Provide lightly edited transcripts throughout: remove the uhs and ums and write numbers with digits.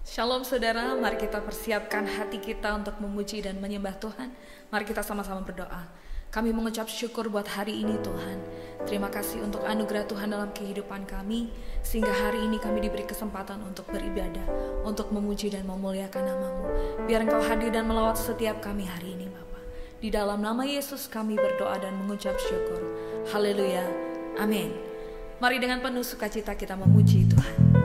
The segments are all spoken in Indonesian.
Shalom saudara, mari kita persiapkan hati kita untuk memuji dan menyembah Tuhan. Mari kita sama-sama berdoa. Kami mengucap syukur buat hari ini Tuhan. Terima kasih untuk anugerah Tuhan dalam kehidupan kami, sehingga hari ini kami diberi kesempatan untuk beribadah, untuk memuji dan memuliakan nama-Mu. Biar Engkau hadir dan melawat setiap kami hari ini Bapa. Di dalam nama Yesus kami berdoa dan mengucap syukur. Haleluya, amin. Mari dengan penuh sukacita kita memuji Tuhan.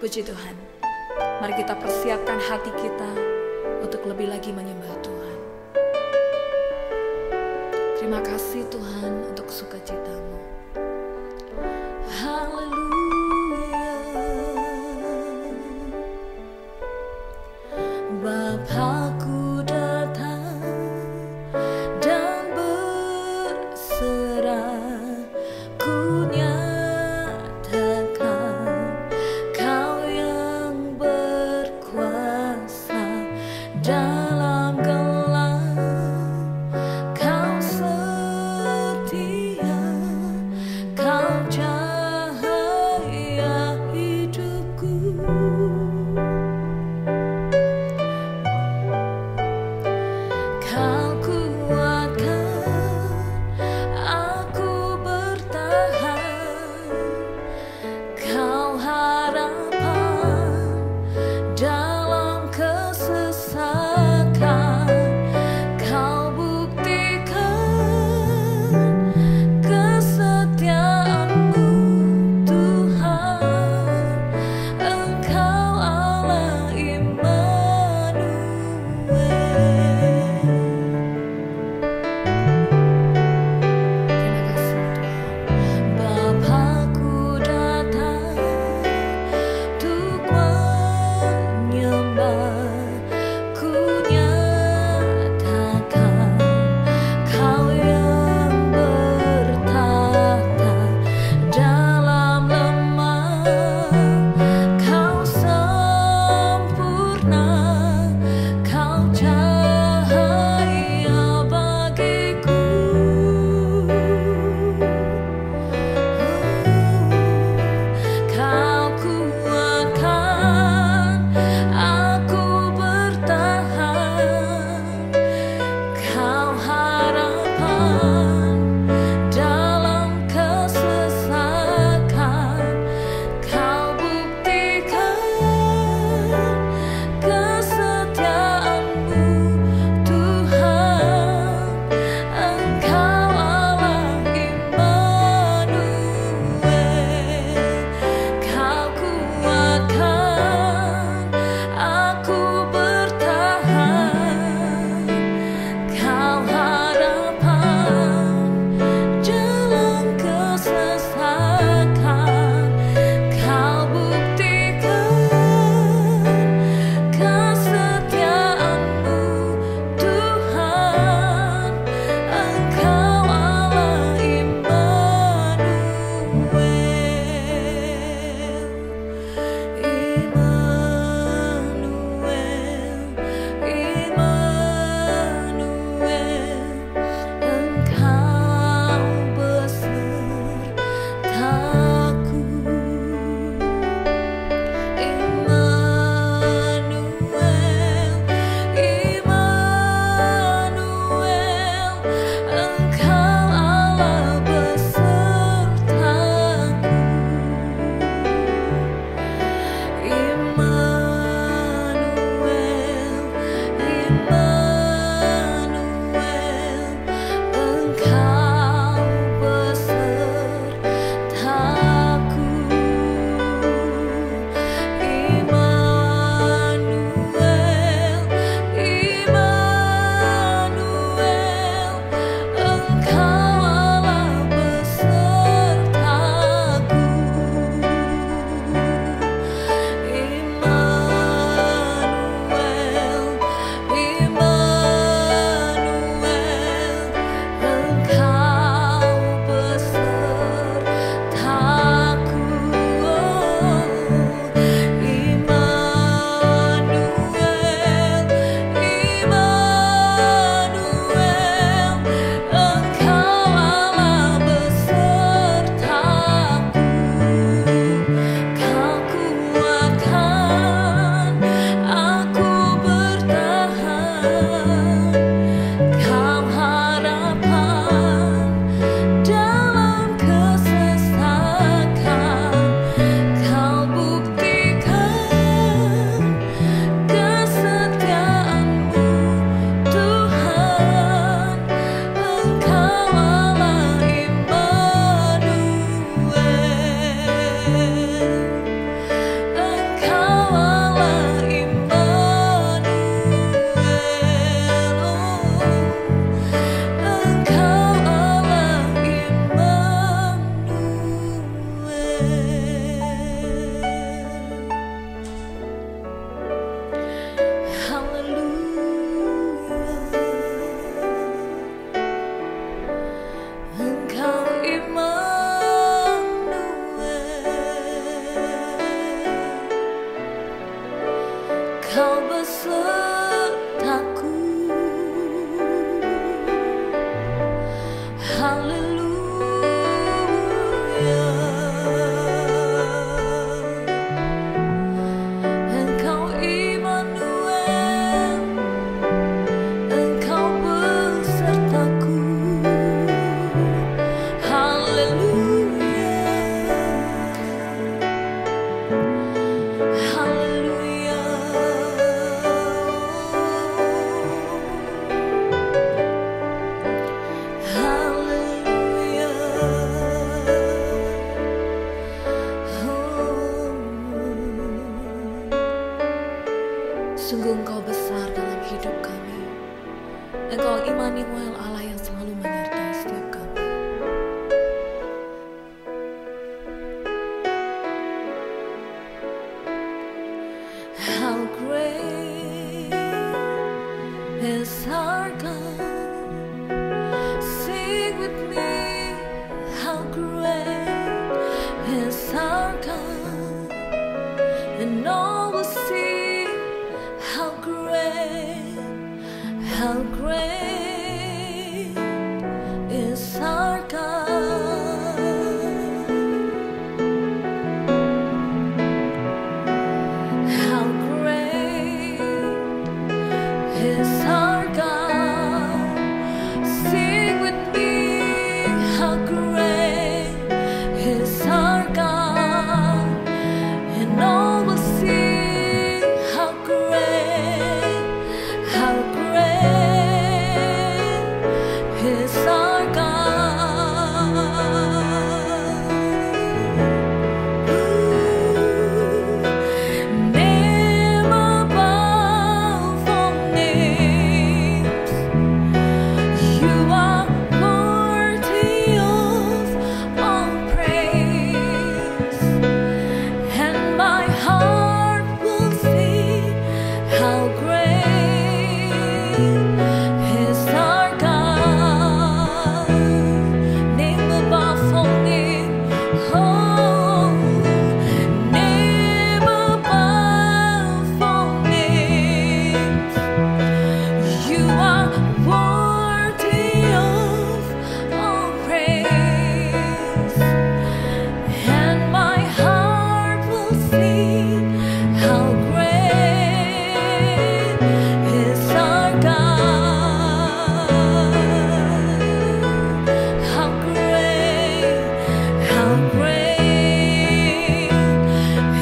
Puji Tuhan. Mari kita persiapkan hati kita untuk lebih lagi menyembah Tuhan. Terima kasih Tuhan untuk sukacita-Mu. Haleluya. Bapakku datang dan berserah, ku nyatakan Kau yang Kau besertaku. Haleluya. Engkau Immanuel, Engkau besertaku. Haleluya. Haleluya. Haleluya. Sungguh Engkau besar dalam hidup kami. Engkau Immanuel, Allah yang selalu menyertai setiap kami. How great is our God. Sing with me. How great is our God. And all will see how great is our God. How great is our God. Sing with me. How great is our God. And all will see how great is our God. Name above all names, you are worthy of all praise, and my heart will sing how great is our God. Name above all names, oh, name above all names, you are worthy of all praise, and my heart will sing how great is our God. How great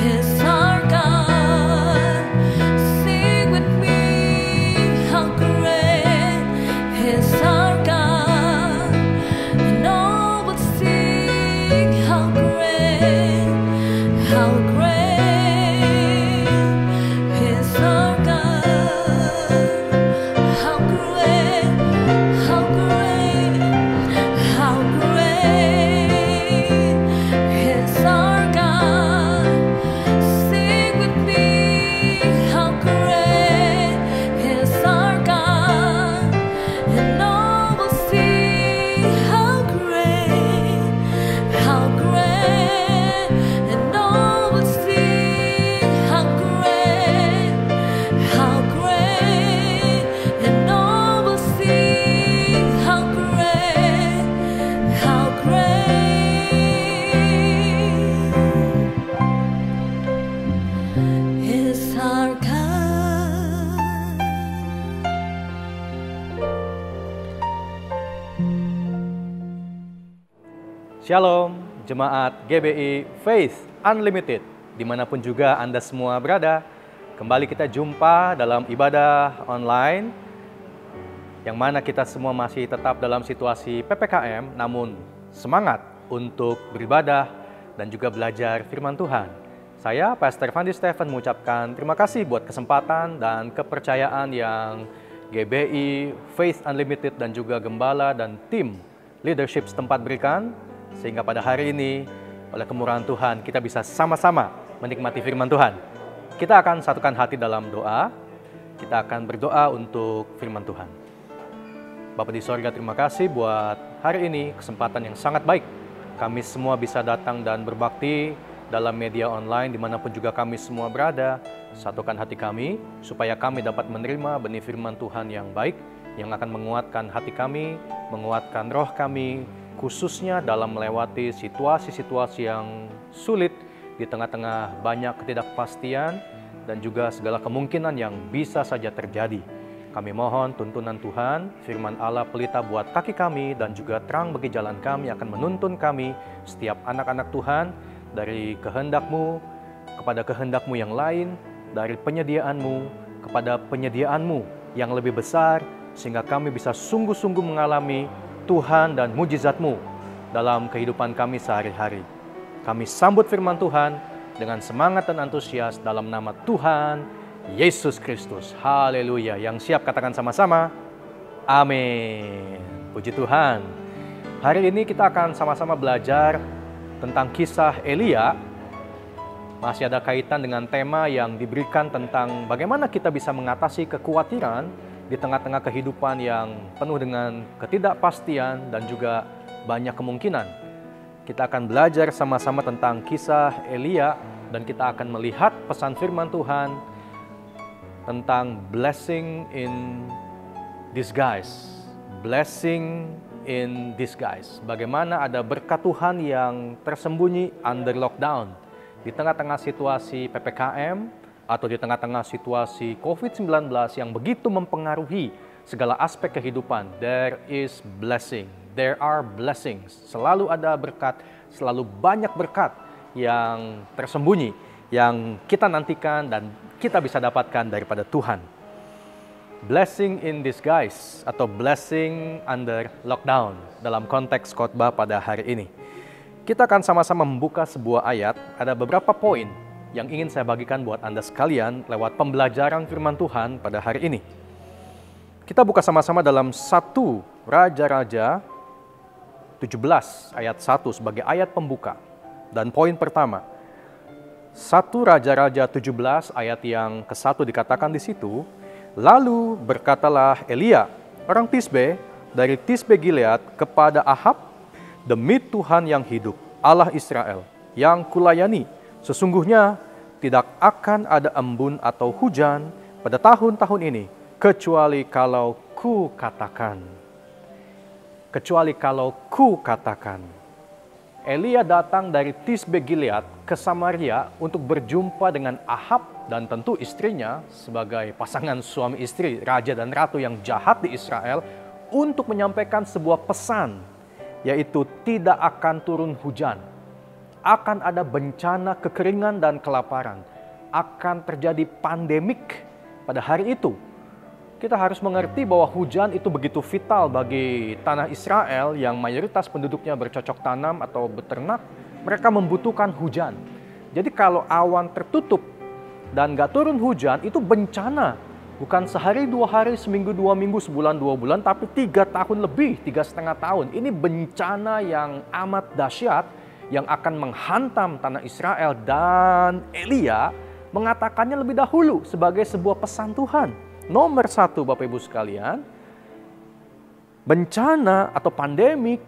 is our God. Sing with me, how great is our God. And all will sing how great is our God. How great is our God. Sing with me, how great is our God. And all will see how great, and all will see how great, and all will see how great is our God. Shalom, Jemaat GBI Faith Unlimited, dimanapun juga Anda semua berada. Kembali kita jumpa dalam ibadah online, yang mana kita semua masih tetap dalam situasi PPKM, namun semangat untuk beribadah dan juga belajar firman Tuhan. Saya, Pastor Fandi Stephen, mengucapkan terima kasih buat kesempatan dan kepercayaan yang GBI Faith Unlimited dan juga Gembala dan tim leadership setempat berikan, sehingga pada hari ini, oleh kemurahan Tuhan, kita bisa sama-sama menikmati firman Tuhan. Kita akan satukan hati dalam doa. Kita akan berdoa untuk firman Tuhan. Bapa di sorga, terima kasih buat hari ini, kesempatan yang sangat baik. Kami semua bisa datang dan berbakti dalam media online dimanapun juga kami semua berada. Satukan hati kami supaya kami dapat menerima benih firman Tuhan yang baik, yang akan menguatkan hati kami, menguatkan roh kami, khususnya dalam melewati situasi-situasi yang sulit di tengah-tengah banyak ketidakpastian dan juga segala kemungkinan yang bisa saja terjadi. Kami mohon tuntunan Tuhan, firman Allah pelita buat kaki kami dan juga terang bagi jalan kami, akan menuntun kami setiap anak-anak Tuhan dari kehendak-Mu kepada kehendak-Mu yang lain, dari penyediaan-Mu kepada penyediaan-Mu yang lebih besar, sehingga kami bisa sungguh-sungguh mengalami Tuhan dan mujizat-Mu dalam kehidupan kami sehari-hari. Kami sambut firman Tuhan dengan semangat dan antusias dalam nama Tuhan Yesus Kristus. Haleluya. Yang siap katakan sama-sama, amin. Puji Tuhan. Hari ini kita akan sama-sama belajar tentang kisah Elia. Masih ada kaitan dengan tema yang diberikan tentang bagaimana kita bisa mengatasi kekhawatiran di tengah-tengah kehidupan yang penuh dengan ketidakpastian dan juga banyak kemungkinan. Kita akan belajar sama-sama tentang kisah Elia dan kita akan melihat pesan firman Tuhan tentang blessing in disguise. Blessing in disguise. Bagaimana ada berkat Tuhan yang tersembunyi under lockdown. Di tengah-tengah situasi PPKM atau di tengah-tengah situasi COVID-19 yang begitu mempengaruhi segala aspek kehidupan. There is blessing. There are blessings. Selalu ada berkat, selalu banyak berkat yang tersembunyi, yang kita nantikan dan kita bisa dapatkan daripada Tuhan. Blessing in disguise atau blessing under lockdown dalam konteks khotbah pada hari ini. Kita akan sama-sama membuka sebuah ayat, ada beberapa poin yang ingin saya bagikan buat Anda sekalian lewat pembelajaran firman Tuhan pada hari ini. Kita buka sama-sama dalam 1 Raja-Raja 17 ayat 1 sebagai ayat pembuka. Dan poin pertama, 1 Raja-Raja 17 ayat yang ke-1 dikatakan di situ, lalu berkatalah Elia, orang Tisbe, dari Tisbe Gilead kepada Ahab, demi Tuhan yang hidup, Allah Israel, yang kulayani, sesungguhnya tidak akan ada embun atau hujan pada tahun-tahun ini, kecuali kalau ku katakan. Kecuali kalau ku katakan. Elia datang dari Tisbe Gilead ke Samaria untuk berjumpa dengan Ahab dan tentu istrinya sebagai pasangan suami istri, raja dan ratu yang jahat di Israel, untuk menyampaikan sebuah pesan, yaitu tidak akan turun hujan, akan ada bencana kekeringan dan kelaparan, akan terjadi pandemik pada hari itu. Kita harus mengerti bahwa hujan itu begitu vital bagi tanah Israel yang mayoritas penduduknya bercocok tanam atau beternak. Mereka membutuhkan hujan. Jadi kalau awan tertutup dan gak turun hujan, itu bencana. Bukan sehari, 2 hari, seminggu, 2 minggu, sebulan, 2 bulan, tapi 3 tahun lebih, 3,5 tahun. Ini bencana yang amat dahsyat yang akan menghantam tanah Israel. Dan Elia mengatakannya lebih dahulu sebagai sebuah pesan Tuhan. Nomor 1, Bapak Ibu sekalian, bencana atau pandemik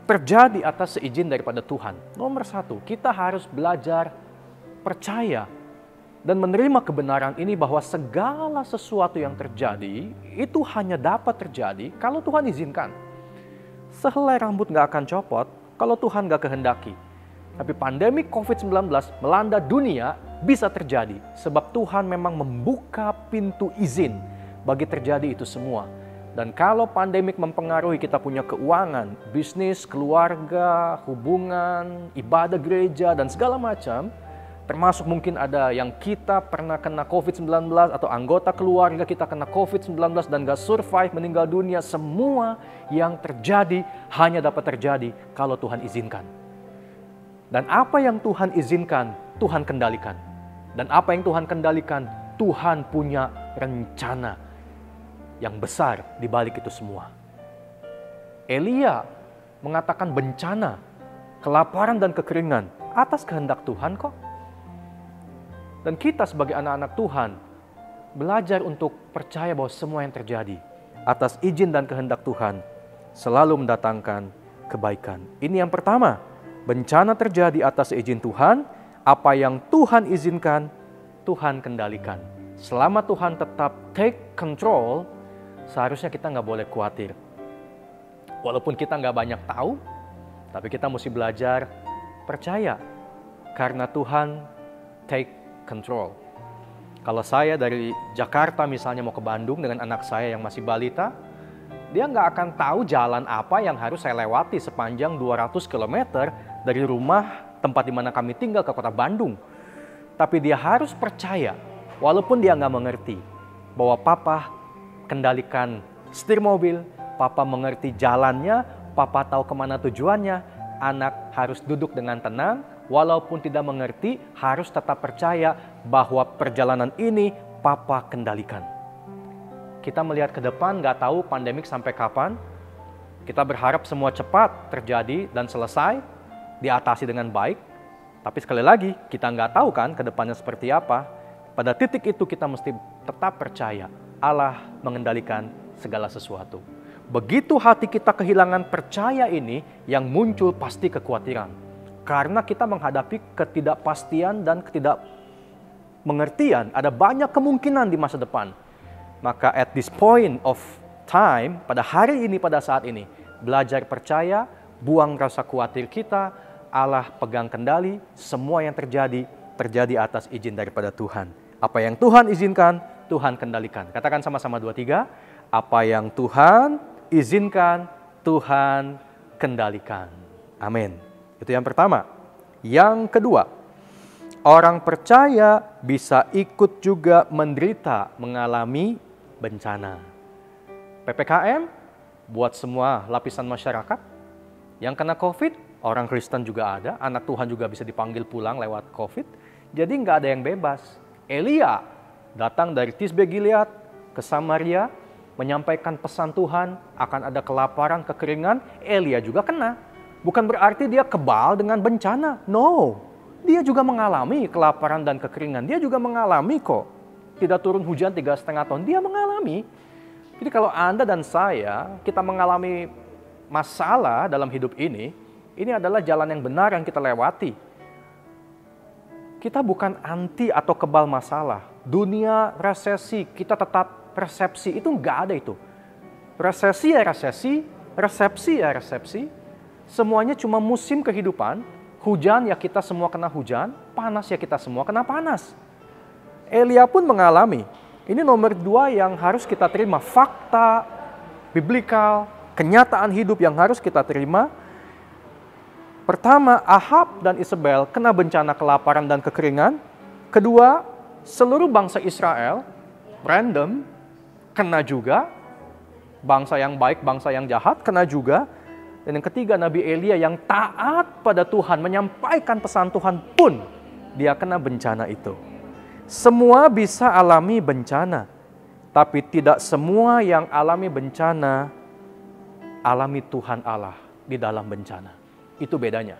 terjadi atas seizin daripada Tuhan. Nomor 1, kita harus belajar percaya dan menerima kebenaran ini bahwa segala sesuatu yang terjadi itu hanya dapat terjadi kalau Tuhan izinkan. Sehelai rambut gak akan copot kalau Tuhan gak kehendaki. Tapi pandemi COVID-19 melanda dunia bisa terjadi sebab Tuhan memang membuka pintu izin bagi terjadi itu semua. Dan kalau pandemik mempengaruhi kita punya keuangan, bisnis, keluarga, hubungan, ibadah gereja, dan segala macam, termasuk mungkin ada yang kita pernah kena COVID-19 atau anggota keluarga kita kena COVID-19 dan gak survive, meninggal dunia, semua yang terjadi hanya dapat terjadi kalau Tuhan izinkan. Dan apa yang Tuhan izinkan, Tuhan kendalikan. Dan apa yang Tuhan kendalikan, Tuhan punya rencana yang besar di balik itu semua. Elia mengatakan bencana, kelaparan dan kekeringan atas kehendak Tuhan kok. Dan kita sebagai anak-anak Tuhan belajar untuk percaya bahwa semua yang terjadi atas izin dan kehendak Tuhan selalu mendatangkan kebaikan. Ini yang pertama, bencana terjadi atas izin Tuhan, Apa yang Tuhan izinkan, Tuhan kendalikan. Selama Tuhan tetap take control, seharusnya kita nggak boleh khawatir. Walaupun kita nggak banyak tahu, tapi kita mesti belajar percaya. Karena Tuhan take control. Kalau saya dari Jakarta misalnya mau ke Bandung dengan anak saya yang masih balita, dia nggak akan tahu jalan apa yang harus saya lewati sepanjang 200 km dari rumah tempat di mana kami tinggal ke kota Bandung. Tapi dia harus percaya, walaupun dia nggak mengerti, bahwa Papa kendalikan setir mobil, Papa mengerti jalannya, Papa tahu kemana tujuannya. Anak harus duduk dengan tenang, walaupun tidak mengerti, harus tetap percaya bahwa perjalanan ini Papa kendalikan. Kita melihat ke depan, nggak tahu pandemik sampai kapan. Kita berharap semua cepat terjadi dan selesai, diatasi dengan baik. Tapi sekali lagi, kita nggak tahu kan ke depannya seperti apa. Pada titik itu kita mesti tetap percaya Allah mengendalikan segala sesuatu. Begitu hati kita kehilangan percaya ini, yang muncul pasti kekhawatiran. Karena kita menghadapi ketidakpastian dan ketidakmengertian, ada banyak kemungkinan di masa depan. Maka at this point of time, pada hari ini, pada saat ini, belajar percaya, buang rasa khawatir kita, Allah pegang kendali, semua yang terjadi atas izin daripada Tuhan. Apa yang Tuhan izinkan, Tuhan kendalikan. Katakan sama-sama 2, 3, apa yang Tuhan izinkan, Tuhan kendalikan. Amin. Itu yang pertama. Yang kedua, orang percaya bisa ikut juga menderita, mengalami bencana. PPKM buat semua lapisan masyarakat. Yang kena COVID, orang Kristen juga ada, anak Tuhan juga bisa dipanggil pulang lewat COVID. Jadi nggak ada yang bebas. Elia datang dari Tisbe Gilead ke Samaria, menyampaikan pesan Tuhan, akan ada kelaparan, kekeringan. Elia juga kena. Bukan berarti dia kebal dengan bencana. No, dia juga mengalami kelaparan dan kekeringan. Dia juga mengalami kok. Tidak turun hujan 3,5 tahun, dia mengalami. Jadi kalau Anda dan saya, kita mengalami masalah dalam hidup ini adalah jalan yang benar yang kita lewati. Kita bukan anti atau kebal masalah. Dunia resesi, kita tetap persepsi, itu nggak ada itu. Resesi ya resesi, resepsi ya resepsi. Semuanya cuma musim kehidupan. Hujan ya kita semua kena hujan, panas ya kita semua kena panas. Elia pun mengalami. Ini nomor 2 yang harus kita terima. Fakta, biblikal, kenyataan hidup yang harus kita terima. Pertama, Ahab dan Isabel kena bencana kelaparan dan kekeringan. Kedua, seluruh bangsa Israel, random, kena juga. Bangsa yang baik, bangsa yang jahat, kena juga. Dan yang ketiga, Nabi Elia yang taat pada Tuhan, menyampaikan pesan Tuhan pun, dia kena bencana itu. Semua bisa alami bencana, tapi tidak semua yang alami bencana, alami Tuhan Allah di dalam bencana. Itu bedanya.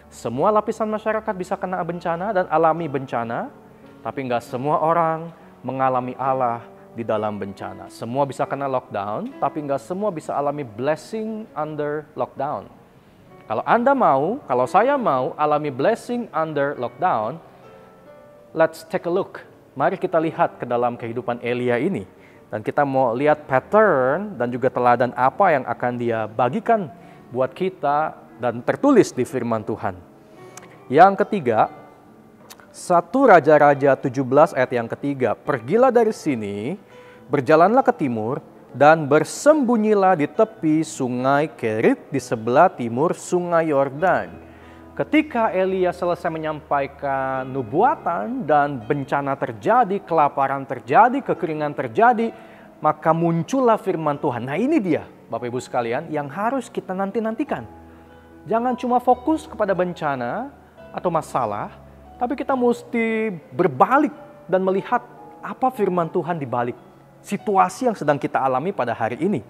Semua lapisan masyarakat bisa kena bencana dan alami bencana, tapi nggak semua orang mengalami Allah di dalam bencana. Semua bisa kena lockdown, tapi nggak semua bisa alami blessing under lockdown. Kalau Anda mau, kalau saya mau alami blessing under lockdown, let's take a look. Mari kita lihat ke dalam kehidupan Elia ini. Dan kita mau lihat pattern dan juga teladan apa yang akan dia bagikan buat kita dan tertulis di firman Tuhan. Yang ketiga, 1 Raja-Raja 17 ayat yang ketiga. Pergilah dari sini, berjalanlah ke timur, dan bersembunyilah di tepi sungai Kerit di sebelah timur sungai Yordan. Ketika Elia selesai menyampaikan nubuatan dan bencana terjadi, kelaparan terjadi, kekeringan terjadi, maka muncullah firman Tuhan. Nah ini dia Bapak Ibu sekalian yang harus kita nantikan. Jangan cuma fokus kepada bencana atau masalah, tapi kita mesti berbalik dan melihat apa firman Tuhan di balik situasi yang sedang kita alami pada hari ini.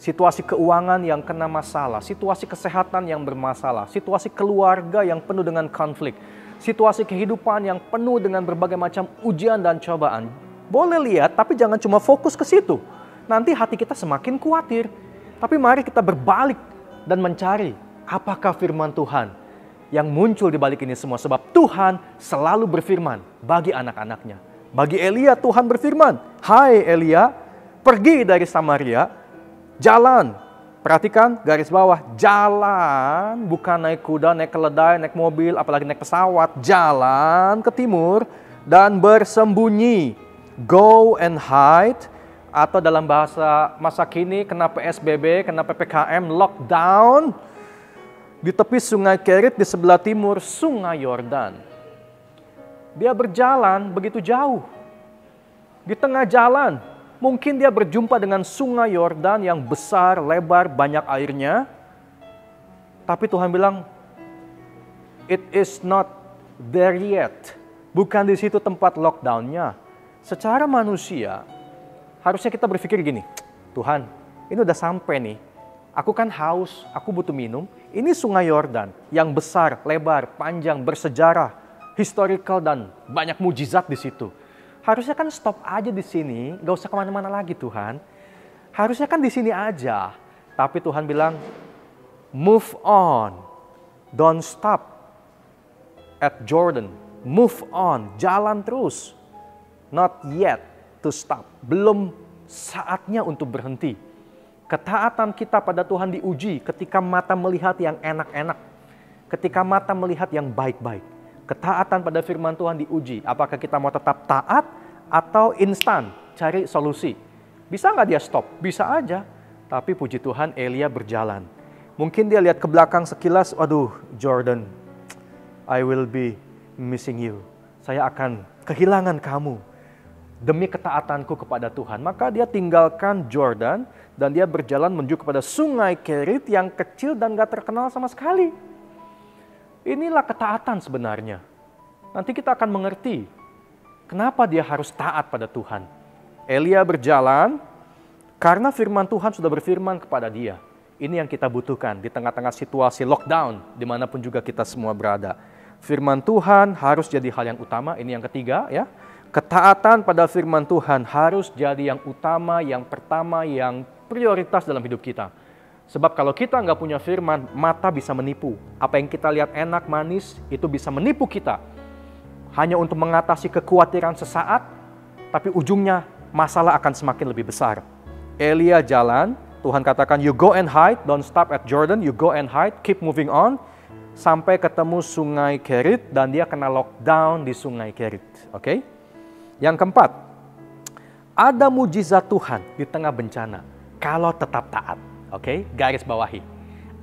Situasi keuangan yang kena masalah, situasi kesehatan yang bermasalah, situasi keluarga yang penuh dengan konflik, situasi kehidupan yang penuh dengan berbagai macam ujian dan cobaan. Boleh lihat, tapi jangan cuma fokus ke situ. Nanti hati kita semakin khawatir. Tapi mari kita berbalik dan mencari apakah firman Tuhan yang muncul di balik ini semua. Sebab Tuhan selalu berfirman bagi anak-anaknya. Bagi Elia Tuhan berfirman, "Hai Elia, pergi dari Samaria, jalan." Perhatikan garis bawah, jalan, bukan naik kuda, naik keledai, naik mobil, apalagi naik pesawat. Jalan ke timur dan bersembunyi. Go and hide, atau dalam bahasa masa kini kena PSBB, kena PPKM, lockdown, di tepi sungai Kerit di sebelah timur sungai Yordan. Dia berjalan begitu jauh. Di tengah jalan, mungkin dia berjumpa dengan sungai Yordan yang besar, lebar, banyak airnya. Tapi Tuhan bilang, it is not there yet. Bukan di situ tempat lockdownnya. Secara manusia, harusnya kita berpikir gini, Tuhan, ini udah sampai nih. Aku kan haus, aku butuh minum. Ini sungai Yordan yang besar, lebar, panjang, bersejarah, historical dan banyak mujizat di situ. Harusnya kan stop aja di sini, gak usah kemana-mana lagi Tuhan. Harusnya kan di sini aja. Tapi Tuhan bilang, move on, don't stop at Jordan. Move on, jalan terus. Not yet to stop. Belum saatnya untuk berhenti. Ketaatan kita pada Tuhan diuji ketika mata melihat yang enak-enak. Ketika mata melihat yang baik-baik. Ketaatan pada firman Tuhan diuji. Apakah kita mau tetap taat atau instan cari solusi. Bisa nggak dia stop? Bisa aja. Tapi puji Tuhan Elia berjalan. Mungkin dia lihat ke belakang sekilas, waduh Jordan, I will be missing you. Saya akan kehilangan kamu. Demi ketaatanku kepada Tuhan. Maka dia tinggalkan Jordan dan dia berjalan menuju kepada sungai Kerit yang kecil dan gak terkenal sama sekali. Inilah ketaatan sebenarnya. Nanti kita akan mengerti kenapa dia harus taat pada Tuhan. Elia berjalan karena firman Tuhan sudah berfirman kepada dia. Ini yang kita butuhkan di tengah-tengah situasi lockdown dimanapun juga kita semua berada. Firman Tuhan harus jadi hal yang utama. Ini yang ketiga ya. Ketaatan pada firman Tuhan harus jadi yang utama, yang pertama, yang prioritas dalam hidup kita. Sebab kalau kita nggak punya firman, mata bisa menipu. Apa yang kita lihat enak, manis, itu bisa menipu kita. Hanya untuk mengatasi kekhawatiran sesaat, tapi ujungnya masalah akan semakin lebih besar. Elia jalan, Tuhan katakan, you go and hide, don't stop at Jordan, you go and hide, keep moving on. Sampai ketemu sungai Kerit dan dia kena lockdown di sungai Kerit. Oke? Yang keempat, ada mujizat Tuhan di tengah bencana kalau tetap taat. Oke, garis bawahi.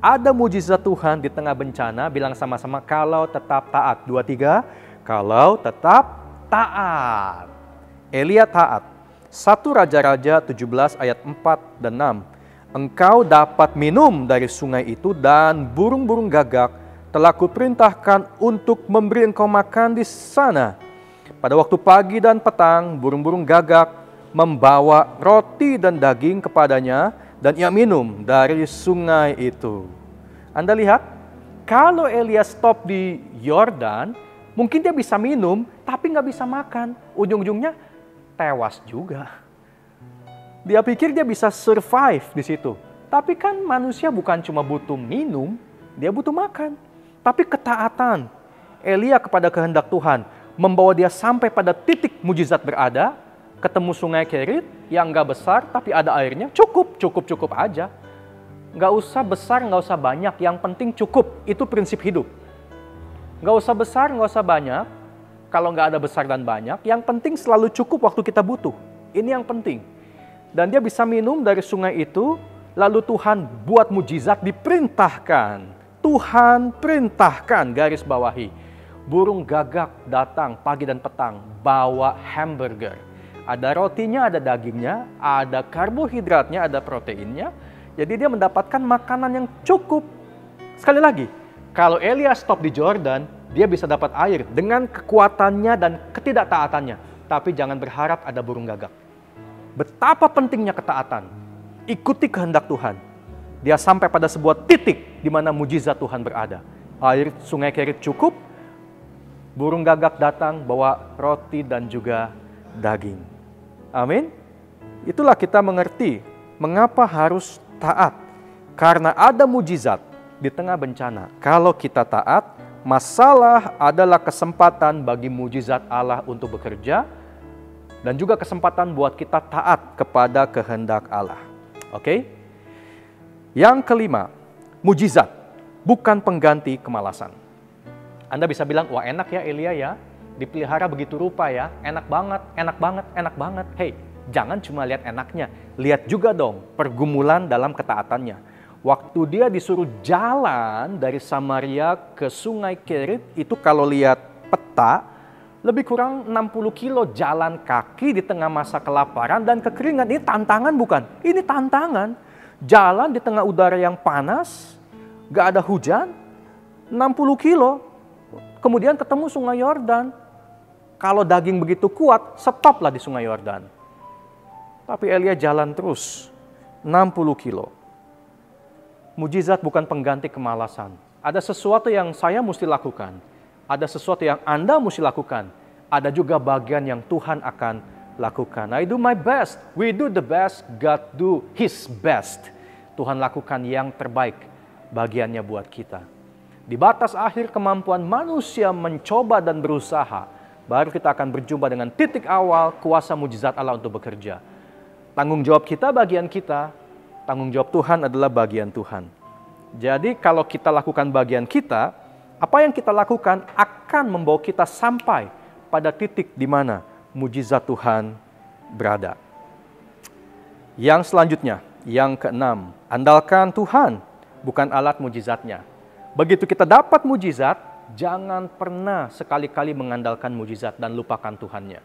Ada mujizat Tuhan di tengah bencana, bilang sama-sama kalau tetap taat. 2, 3, kalau tetap taat. Elia taat. 1 Raja-Raja 17 ayat 4 dan 6. Engkau dapat minum dari sungai itu dan burung-burung gagak telah kuperintahkan untuk memberi engkau makan di sana. Pada waktu pagi dan petang, burung-burung gagak membawa roti dan daging kepadanya, dan ia minum dari sungai itu. Anda lihat, kalau Elia stop di Yordan, mungkin dia bisa minum, tapi nggak bisa makan. Ujung-ujungnya tewas juga. Dia pikir dia bisa survive di situ. Tapi kan manusia bukan cuma butuh minum, dia butuh makan. Tapi ketaatan Elia kepada kehendak Tuhan membawa dia sampai pada titik mujizat berada, ketemu sungai Kerit yang nggak besar tapi ada airnya, cukup aja. Nggak usah besar, nggak usah banyak, yang penting cukup, itu prinsip hidup. Nggak usah besar, nggak usah banyak, kalau nggak ada besar dan banyak, yang penting selalu cukup waktu kita butuh, ini yang penting. Dan dia bisa minum dari sungai itu, lalu Tuhan buat mujizat, diperintahkan. Tuhan perintahkan, garis bawahi. Burung gagak datang pagi dan petang, bawa hamburger. Ada rotinya, ada dagingnya, ada karbohidratnya, ada proteinnya. Jadi dia mendapatkan makanan yang cukup. Sekali lagi, kalau Elia stop di Jordan, dia bisa dapat air dengan kekuatannya dan ketidaktaatannya. Tapi jangan berharap ada burung gagak. Betapa pentingnya ketaatan. Ikuti kehendak Tuhan. Dia sampai pada sebuah titik di mana mujizat Tuhan berada. Air sungai Kerit cukup, burung gagak datang bawa roti dan juga daging. Amin. Itulah kita mengerti mengapa harus taat. Karena ada mujizat di tengah bencana. Kalau kita taat, Masalah adalah kesempatan bagi mujizat Allah untuk bekerja dan juga kesempatan buat kita taat kepada kehendak Allah. Oke? Yang kelima, mujizat bukan pengganti kemalasan. Anda bisa bilang, wah enak ya Elia ya, dipelihara begitu rupa ya, enak banget, enak banget, enak banget. Hey, jangan cuma lihat enaknya, lihat juga dong pergumulan dalam ketaatannya. Waktu dia disuruh jalan dari Samaria ke Sungai Kerit, itu kalau lihat peta, lebih kurang 60 kilo jalan kaki di tengah masa kelaparan dan kekeringan. Ini tantangan bukan? Ini tantangan. Jalan di tengah udara yang panas, gak ada hujan, 60 kilo. Kemudian ketemu Sungai Yordan. Kalau daging begitu kuat, stoplah di Sungai Yordan. Tapi Elia jalan terus, 60 kilo. Mujizat bukan pengganti kemalasan. Ada sesuatu yang saya mesti lakukan. Ada sesuatu yang Anda mesti lakukan. Ada juga bagian yang Tuhan akan lakukan. I do my best. We do the best. God do His best. Tuhan lakukan yang terbaik bagiannya buat kita. Di batas akhir kemampuan manusia mencoba dan berusaha, baru kita akan berjumpa dengan titik awal kuasa mujizat Allah untuk bekerja. Tanggung jawab kita bagian kita, tanggung jawab Tuhan adalah bagian Tuhan. Jadi kalau kita lakukan bagian kita, apa yang kita lakukan akan membawa kita sampai pada titik di mana mujizat Tuhan berada. Yang selanjutnya, yang keenam, andalkan Tuhan, bukan alat mujizatnya. Begitu kita dapat mujizat, jangan pernah sekali-kali mengandalkan mujizat dan lupakan Tuhannya.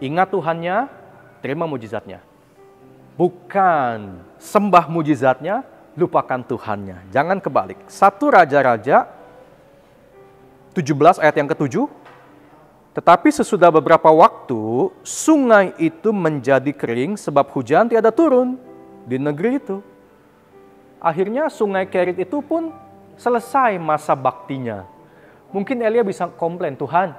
Ingat Tuhannya, terima mujizatnya. Bukan sembah mujizatnya, lupakan Tuhannya. Jangan kebalik. 1 Raja-Raja 17 ayat yang ke-7. Tetapi sesudah beberapa waktu, sungai itu menjadi kering sebab hujan tiada turun di negeri itu. Akhirnya Sungai Kerit itu pun selesai masa baktinya. Mungkin Elia bisa komplain, Tuhan,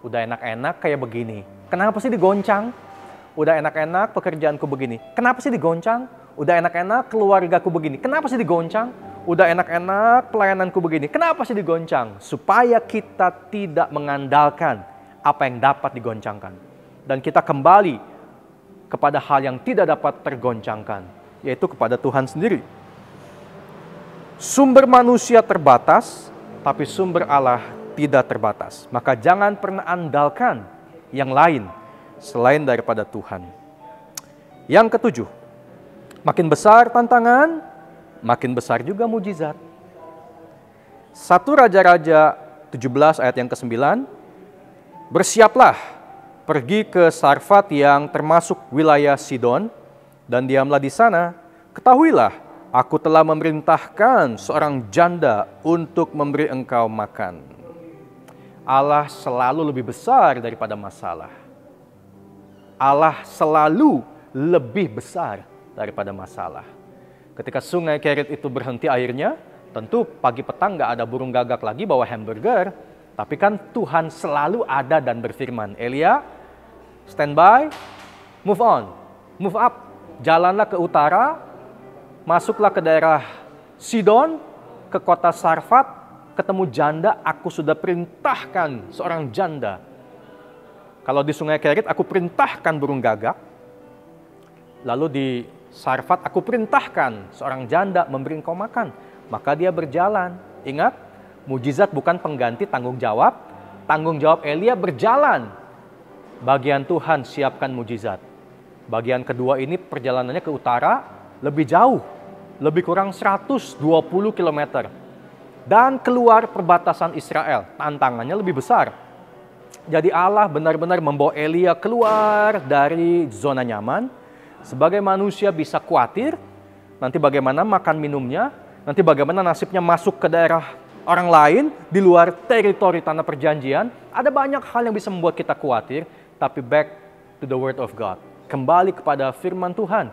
udah enak-enak kayak begini. Kenapa sih digoncang? Udah enak-enak pekerjaanku begini. Kenapa sih digoncang? Udah enak-enak keluargaku begini. Kenapa sih digoncang? Udah enak-enak pelayananku begini. Kenapa sih digoncang? Supaya kita tidak mengandalkan apa yang dapat digoncangkan. Dan kita kembali kepada hal yang tidak dapat tergoncangkan, yaitu kepada Tuhan sendiri. Sumber manusia terbatas, tapi sumber Allah tidak terbatas. Maka jangan pernah andalkan yang lain selain daripada Tuhan. Yang ke-7, makin besar tantangan, makin besar juga mujizat. 1 Raja-Raja 17 ayat yang ke-9, bersiaplah, pergi ke Sarfat yang termasuk wilayah Sidon, dan diamlah di sana. Ketahuilah, aku telah memerintahkan seorang janda untuk memberi engkau makan. Allah selalu lebih besar daripada masalah. Allah selalu lebih besar daripada masalah. Ketika Sungai Kerit itu berhenti airnya, tentu pagi petang gak ada burung gagak lagi bawa hamburger. Tapi kan Tuhan selalu ada dan berfirman, Elia, stand by, move on, move up. Jalanlah ke utara, masuklah ke daerah Sidon, ke kota Sarfat, ketemu janda, aku sudah perintahkan seorang janda. Kalau di Sungai Kerit, aku perintahkan burung gagak. Lalu di Sarfat, aku perintahkan seorang janda memberi engkau makan. Maka dia berjalan. Ingat, mujizat bukan pengganti tanggung jawab. Tanggung jawab Elia berjalan. Bagian Tuhan siapkan mujizat. Bagian kedua ini perjalanannya ke utara lebih jauh. Lebih kurang 120 km. Dan keluar perbatasan Israel. Tantangannya lebih besar. Jadi Allah benar-benar membawa Elia keluar dari zona nyaman. Sebagai manusia bisa khawatir. Nanti bagaimana makan minumnya. Nanti bagaimana nasibnya masuk ke daerah orang lain di luar teritori tanah perjanjian. Ada banyak hal yang bisa membuat kita khawatir, tapi back to the word of God. Kembali kepada firman Tuhan.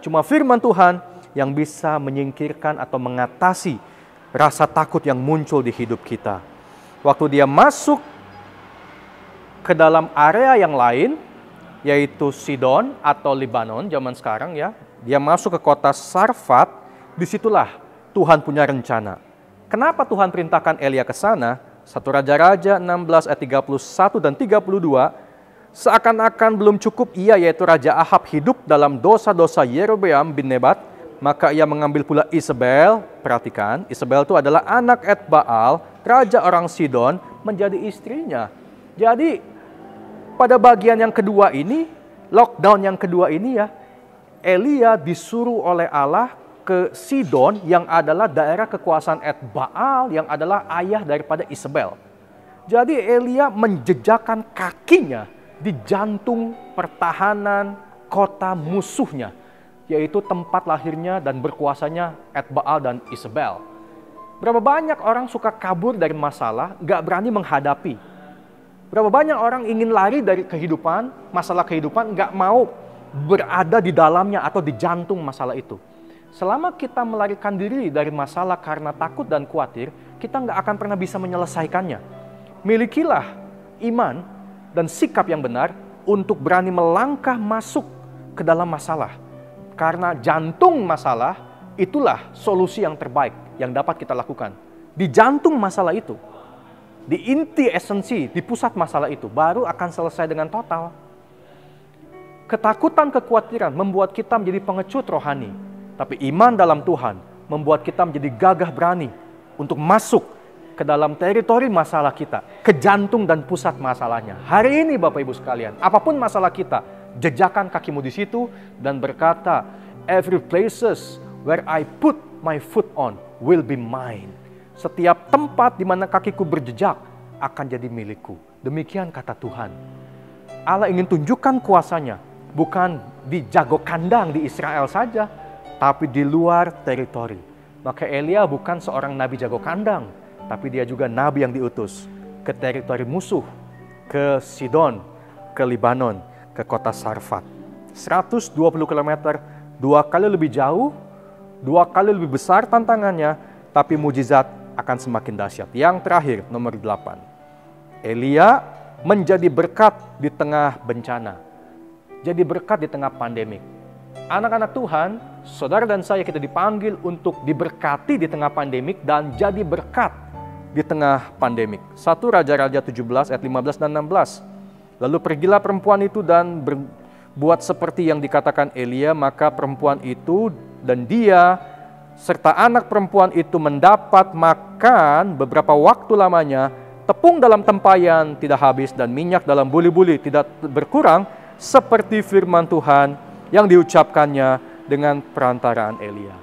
Cuma firman Tuhan yang bisa menyingkirkan atau mengatasi rasa takut yang muncul di hidup kita. Waktu dia masuk ke dalam area yang lain, yaitu Sidon atau Libanon zaman sekarang ya, dia masuk ke kota Sarfat, disitulah Tuhan punya rencana. Kenapa Tuhan perintahkan Elia ke sana? 1 Raja-Raja 16 ayat 31 dan 32, seakan-akan belum cukup ia yaitu Raja Ahab hidup dalam dosa-dosa Yerobeam bin Nebat, maka ia mengambil pula Isabel, perhatikan, Isabel itu adalah anak Etbaal, raja orang Sidon, menjadi istrinya. Jadi pada bagian yang kedua ini, lockdown yang kedua ini ya, Elia disuruh oleh Allah ke Sidon yang adalah daerah kekuasaan Etbaal yang adalah ayah daripada Isabel. Jadi Elia menjejakkan kakinya di jantung pertahanan kota musuhnya, yaitu tempat lahirnya dan berkuasanya Etbaal dan Isabel. Berapa banyak orang suka kabur dari masalah, gak berani menghadapi. Berapa banyak orang ingin lari dari kehidupan, masalah kehidupan, gak mau berada di dalamnya atau di jantung masalah itu. Selama kita melarikan diri dari masalah karena takut dan khawatir, kita gak akan pernah bisa menyelesaikannya. Milikilah iman dan sikap yang benar untuk berani melangkah masuk ke dalam masalah. Karena jantung masalah itulah solusi yang terbaik yang dapat kita lakukan. Di jantung masalah itu, di inti esensi, di pusat masalah itu, baru akan selesai dengan total. Ketakutan, kekhawatiran membuat kita menjadi pengecut rohani. Tapi iman dalam Tuhan membuat kita menjadi gagah berani untuk masuk ke dalam teritori masalah kita, ke jantung dan pusat masalahnya. Hari ini Bapak Ibu sekalian, apapun masalah kita, jejakkan kakimu di situ dan berkata, every places where I put my foot on will be mine. Setiap tempat di mana kakiku berjejak akan jadi milikku. Demikian kata Tuhan. Allah ingin tunjukkan kuasanya, bukan di jago kandang di Israel saja, tapi di luar teritori. Maka Elia bukan seorang nabi jago kandang, tapi dia juga nabi yang diutus ke teritori musuh, ke Sidon, ke Libanon, ke kota Sarfat. 120 km, 2 kali lebih jauh, 2 kali lebih besar tantangannya, tapi mujizat akan semakin dahsyat. Yang terakhir, nomor 8. Elia menjadi berkat di tengah bencana. Jadi berkat di tengah pandemik. Anak-anak Tuhan, saudara dan saya, kita dipanggil untuk diberkati di tengah pandemik dan jadi berkat di tengah pandemik. 1 Raja-Raja 17 ayat 15 dan 16. Lalu pergilah perempuan itu dan berbuat seperti yang dikatakan Elia, maka perempuan itu dan dia serta anak perempuan itu mendapat makan beberapa waktu lamanya, tepung dalam tempayan tidak habis dan minyak dalam buli-buli tidak berkurang, seperti firman Tuhan yang diucapkannya dengan perantaraan Elia.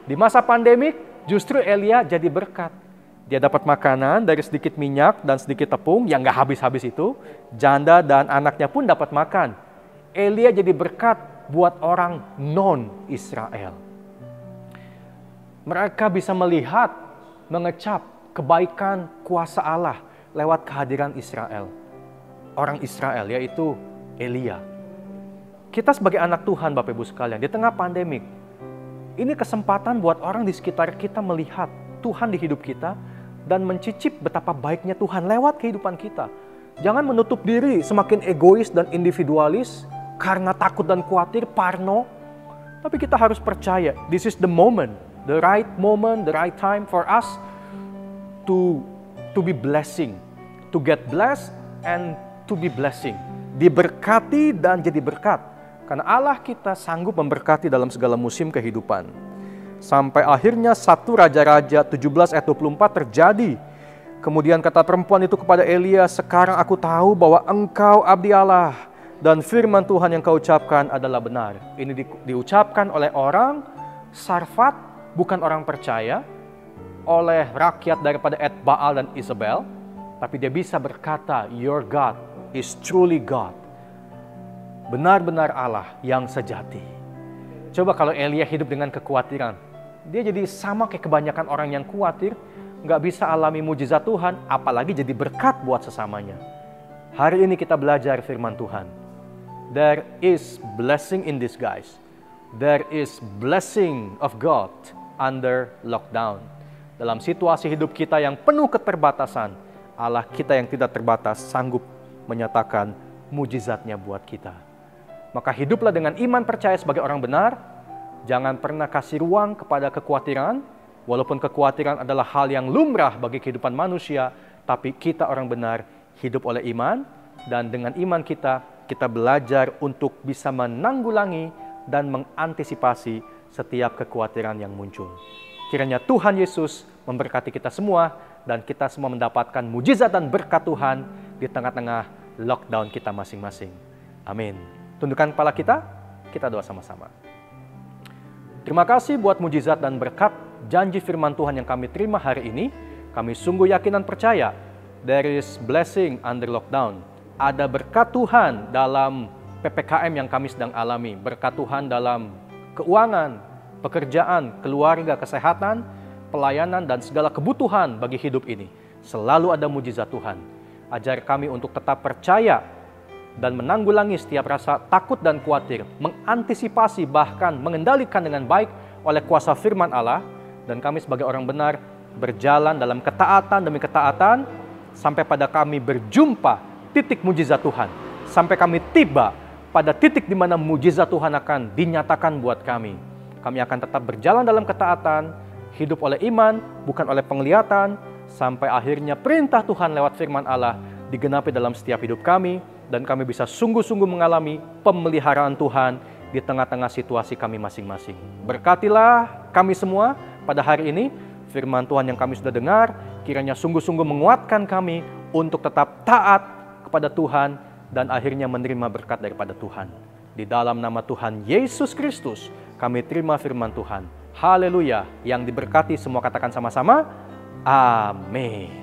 Di masa pandemik, justru Elia jadi berkat. Dia dapat makanan dari sedikit minyak dan sedikit tepung yang gak habis-habis itu. Janda dan anaknya pun dapat makan. Elia jadi berkat buat orang non-Israel. Mereka bisa melihat, mengecap kebaikan kuasa Allah lewat kehadiran Israel. Orang Israel, yaitu Elia. Kita sebagai anak Tuhan, Bapak Ibu sekalian, di tengah pandemik, ini kesempatan buat orang di sekitar kita melihat Tuhan di hidup kita dan mencicip betapa baiknya Tuhan lewat kehidupan kita. Jangan menutup diri, semakin egois dan individualis karena takut dan khawatir, parno. Tapi kita harus percaya, this is the moment, the right time for us to be blessing, to get blessed and to be blessing. Diberkati dan jadi berkat. Karena Allah kita sanggup memberkati dalam segala musim kehidupan. Sampai akhirnya 1 Raja-Raja 17 ayat 24 terjadi. Kemudian kata perempuan itu kepada Elia, sekarang aku tahu bahwa engkau abdi Allah dan firman Tuhan yang kau ucapkan adalah benar. Ini diucapkan oleh orang Sarfat, bukan orang percaya, oleh rakyat daripada Etbaal dan Isabel, tapi dia bisa berkata, your God is truly God. Benar-benar Allah yang sejati. Coba kalau Elia hidup dengan kekhawatiran, dia jadi sama kayak kebanyakan orang yang khawatir, nggak bisa alami mujizat Tuhan, apalagi jadi berkat buat sesamanya. Hari ini kita belajar firman Tuhan. There is blessing in disguise. There is blessing of God under lockdown. Dalam situasi hidup kita yang penuh keterbatasan, Allah kita yang tidak terbatas sanggup menyatakan mujizatnya buat kita. Maka hiduplah dengan iman percaya sebagai orang benar. Jangan pernah kasih ruang kepada kekhawatiran. Walaupun kekhawatiran adalah hal yang lumrah bagi kehidupan manusia, tapi kita orang benar hidup oleh iman, dan dengan iman kita belajar untuk bisa menanggulangi dan mengantisipasi setiap kekhawatiran yang muncul. Kiranya Tuhan Yesus memberkati kita semua, dan kita semua mendapatkan mujizat dan berkat Tuhan di tengah-tengah lockdown kita masing-masing. Amin. Tundukkan kepala kita doa sama-sama. Terima kasih buat mujizat dan berkat janji firman Tuhan yang kami terima hari ini. Kami sungguh yakin dan percaya there is blessing under lockdown. Ada berkat Tuhan dalam PPKM yang kami sedang alami. Berkat Tuhan dalam keuangan, pekerjaan, keluarga, kesehatan, pelayanan, dan segala kebutuhan bagi hidup ini. Selalu ada mujizat Tuhan. Ajar kami untuk tetap percaya dan menanggulangi setiap rasa takut dan khawatir, mengantisipasi bahkan mengendalikan dengan baik oleh kuasa firman Allah, dan kami sebagai orang benar berjalan dalam ketaatan demi ketaatan sampai pada kami berjumpa titik mujizat Tuhan, sampai kami tiba pada titik di mana mujizat Tuhan akan dinyatakan buat kami. Kami akan tetap berjalan dalam ketaatan, hidup oleh iman, bukan oleh penglihatan, sampai akhirnya perintah Tuhan lewat firman Allah digenapi dalam setiap hidup kami, dan kami bisa sungguh-sungguh mengalami pemeliharaan Tuhan di tengah-tengah situasi kami masing-masing. Berkatilah kami semua pada hari ini, firman Tuhan yang kami sudah dengar, kiranya sungguh-sungguh menguatkan kami untuk tetap taat kepada Tuhan, dan akhirnya menerima berkat daripada Tuhan. Di dalam nama Tuhan Yesus Kristus, kami terima firman Tuhan. Haleluya, yang diberkati semua katakan sama-sama, amin.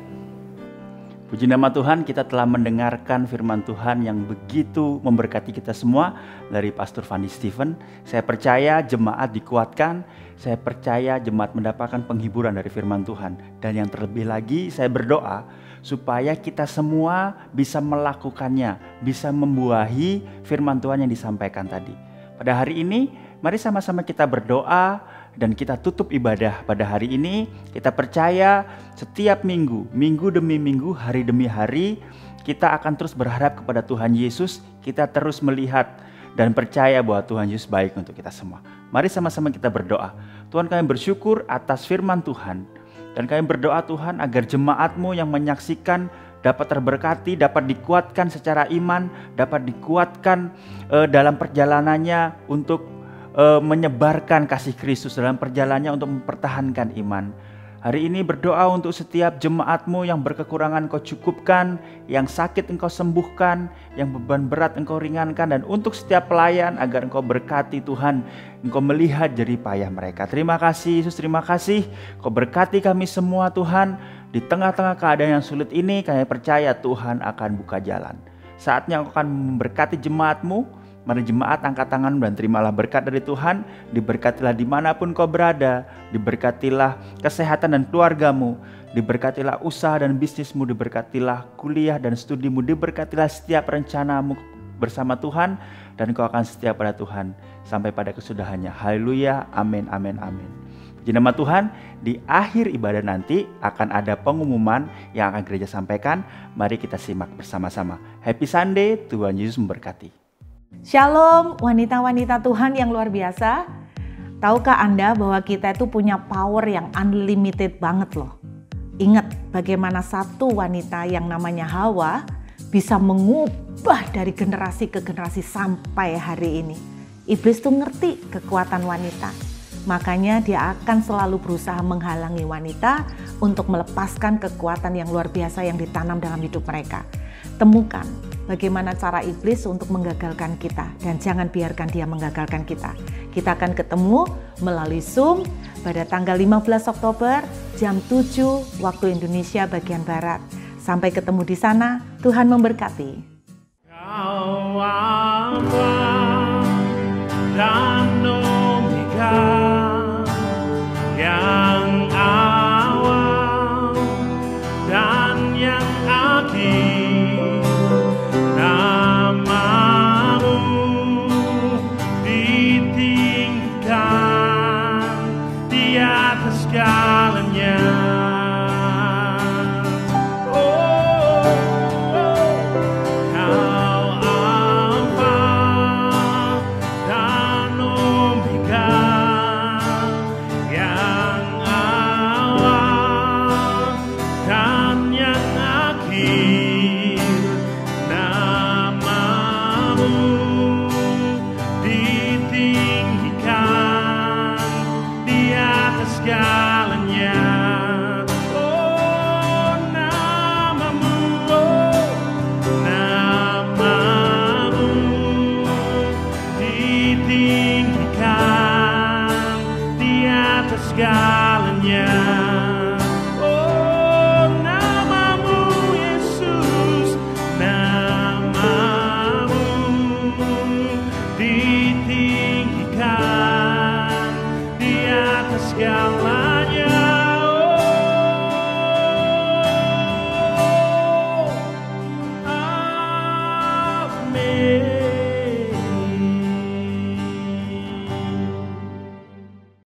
Puji nama Tuhan, kita telah mendengarkan firman Tuhan yang begitu memberkati kita semua dari Pastor Fanny Stephen. Saya percaya jemaat dikuatkan, saya percaya jemaat mendapatkan penghiburan dari firman Tuhan. Dan yang terlebih lagi, saya berdoa supaya kita semua bisa melakukannya, bisa membuahi firman Tuhan yang disampaikan tadi. Pada hari ini, mari sama-sama kita berdoa dan kita tutup ibadah pada hari ini. Kita percaya setiap minggu, minggu demi minggu, hari demi hari, kita akan terus berharap kepada Tuhan Yesus. Kita terus melihat dan percaya bahwa Tuhan Yesus baik untuk kita semua. Mari sama-sama kita berdoa. Tuhan, kami bersyukur atas firman Tuhan. Dan kami berdoa Tuhan agar jemaat-Mu yang menyaksikan dapat terberkati, dapat dikuatkan secara iman, dapat dikuatkan dalam perjalanannya untuk menyebarkan kasih Kristus, dalam perjalanannya untuk mempertahankan iman. Hari ini berdoa untuk setiap jemaat-Mu yang berkekurangan Engkau cukupkan, yang sakit Engkau sembuhkan, yang beban berat Engkau ringankan, dan untuk setiap pelayan agar Engkau berkati Tuhan, Engkau melihat jerih payah mereka. Terima kasih Yesus, terima kasih. Engkau berkati kami semua Tuhan. Di tengah-tengah keadaan yang sulit ini, kami percaya Tuhan akan buka jalan. Saatnya Engkau akan memberkati jemaat-Mu. Mari jemaat angkat tangan dan terimalah berkat dari Tuhan. Diberkatilah dimanapun kau berada. Diberkatilah kesehatan dan keluargamu. Diberkatilah usaha dan bisnismu. Diberkatilah kuliah dan studimu. Diberkatilah setiap rencanamu bersama Tuhan. Dan kau akan setia pada Tuhan sampai pada kesudahannya. Haleluya, amin, amin, amin. Puji nama Tuhan. Di akhir ibadah nanti akan ada pengumuman yang akan gereja sampaikan. Mari kita simak bersama-sama. Happy Sunday, Tuhan Yesus memberkati. Shalom wanita-wanita Tuhan yang luar biasa. Tahukah Anda bahwa kita itu punya power yang unlimited banget loh. Ingat bagaimana satu wanita yang namanya Hawa bisa mengubah dari generasi ke generasi sampai hari ini. Iblis tuh ngerti kekuatan wanita. Makanya dia akan selalu berusaha menghalangi wanita untuk melepaskan kekuatan yang luar biasa yang ditanam dalam hidup mereka. Temukan bagaimana cara iblis untuk menggagalkan kita, dan jangan biarkan dia menggagalkan kita. Kita akan ketemu melalui Zoom pada tanggal 15 Oktober jam 7 waktu Indonesia bagian Barat. Sampai ketemu di sana, Tuhan memberkati.